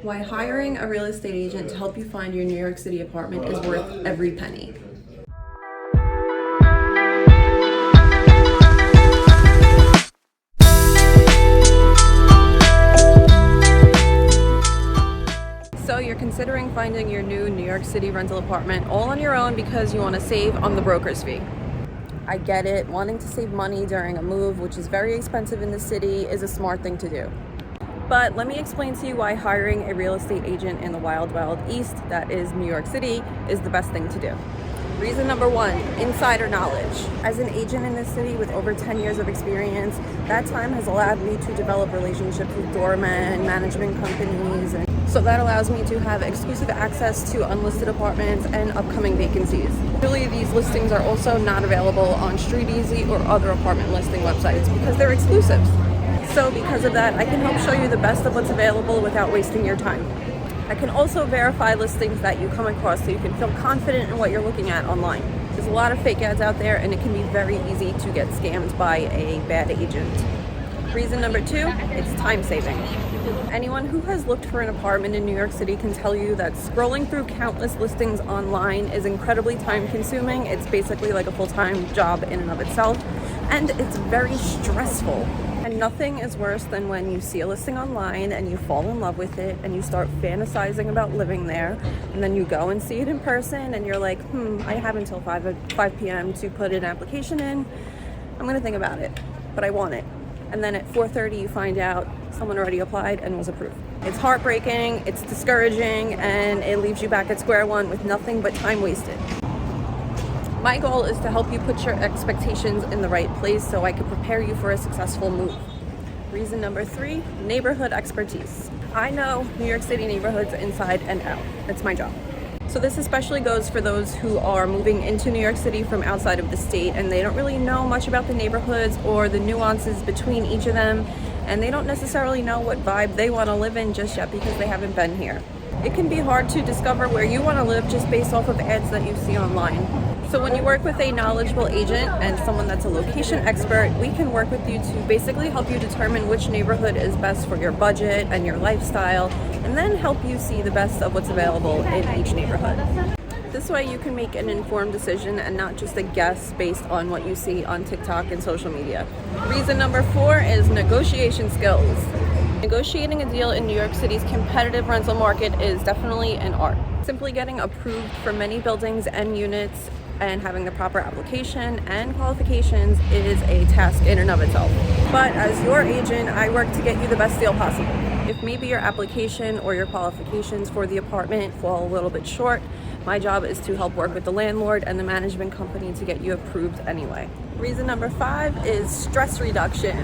Why hiring a real estate agent to help you find your New York City apartment is worth every penny. So you're considering finding your new New York City rental apartment all on your own because you want to save on the broker's fee. I get it, wanting to save money during a move, which is very expensive in the city, is a smart thing to do. But let me explain to you why hiring a real estate agent in the wild, wild east, that is New York City, is the best thing to do. Reason number one, insider knowledge. As an agent in this city with over 10 years of experience, that time has allowed me to develop relationships with doormen, management companies, and so that allows me to have exclusive access to unlisted apartments and upcoming vacancies. Usually these listings are also not available on StreetEasy or other apartment listing websites because they're exclusives. So because of that, I can help show you the best of what's available without wasting your time. I can also verify listings that you come across so you can feel confident in what you're looking at online. There's a lot of fake ads out there and it can be very easy to get scammed by a bad agent. Reason number two, it's time saving. Anyone who has looked for an apartment in New York City can tell you that scrolling through countless listings online is incredibly time consuming. It's basically like a full-time job in and of itself, and it's very stressful. And nothing is worse than when you see a listing online and you fall in love with it and you start fantasizing about living there, and then you go and see it in person and you're like, I have until 5 p.m. to put an application in. I'm gonna think about it, but I want it. And then at 4:30 you find out someone already applied and was approved. It's heartbreaking, it's discouraging, and it leaves you back at square one with nothing but time wasted. My goal is to help you put your expectations in the right place so I can prepare you for a successful move. Reason number three, neighborhood expertise. I know New York City neighborhoods inside and out. It's my job. So this especially goes for those who are moving into New York City from outside of the state and they don't really know much about the neighborhoods or the nuances between each of them, and they don't necessarily know what vibe they want to live in just yet because they haven't been here. It can be hard to discover where you want to live just based off of ads that you see online. So when you work with a knowledgeable agent and someone that's a location expert, we can work with you to basically help you determine which neighborhood is best for your budget and your lifestyle, and then help you see the best of what's available in each neighborhood. This way you can make an informed decision and not just a guess based on what you see on TikTok and social media. Reason number four is negotiation skills. Negotiating a deal in New York City's competitive rental market is definitely an art. Simply getting approved for many buildings and units and having the proper application and qualifications is a task in and of itself. But as your agent, I work to get you the best deal possible. If maybe your application or your qualifications for the apartment fall a little bit short, my job is to help work with the landlord and the management company to get you approved anyway. Reason number five is stress reduction.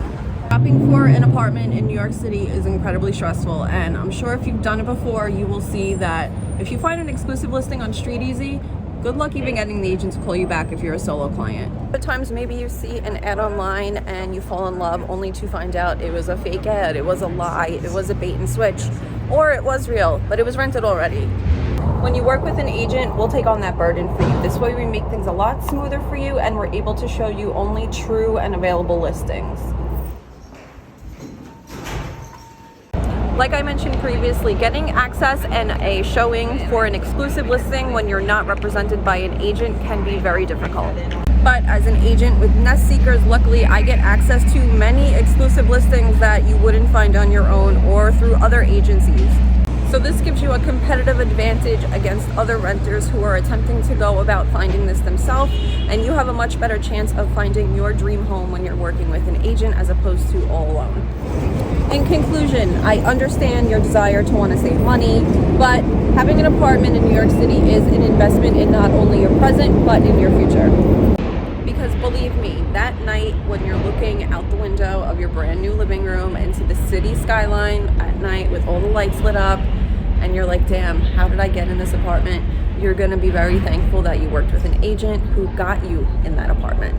Shopping for an apartment in New York City is incredibly stressful, and I'm sure if you've done it before, you will see that if you find an exclusive listing on StreetEasy, good luck even getting the agent to call you back if you're a solo client. At times maybe you see an ad online and you fall in love only to find out it was a fake ad, it was a lie, it was a bait and switch, or it was real, but it was rented already. When you work with an agent, we'll take on that burden for you. This way we make things a lot smoother for you and we're able to show you only true and available listings. Like I mentioned previously, getting access and a showing for an exclusive listing when you're not represented by an agent can be very difficult. But as an agent with Nest Seekers, luckily I get access to many exclusive listings that you wouldn't find on your own or through other agencies. So this gives you a competitive advantage against other renters who are attempting to go about finding this themselves, and you have a much better chance of finding your dream home when you're working with an agent as opposed to all alone. In conclusion, I understand your desire to want to save money, but having an apartment in New York City is an investment in not only your present, but in your future. Because believe me, that night when you're looking out the window of your brand new living room into the city skyline at night with all the lights lit up, and you're like, damn, how did I get in this apartment? You're gonna be very thankful that you worked with an agent who got you in that apartment.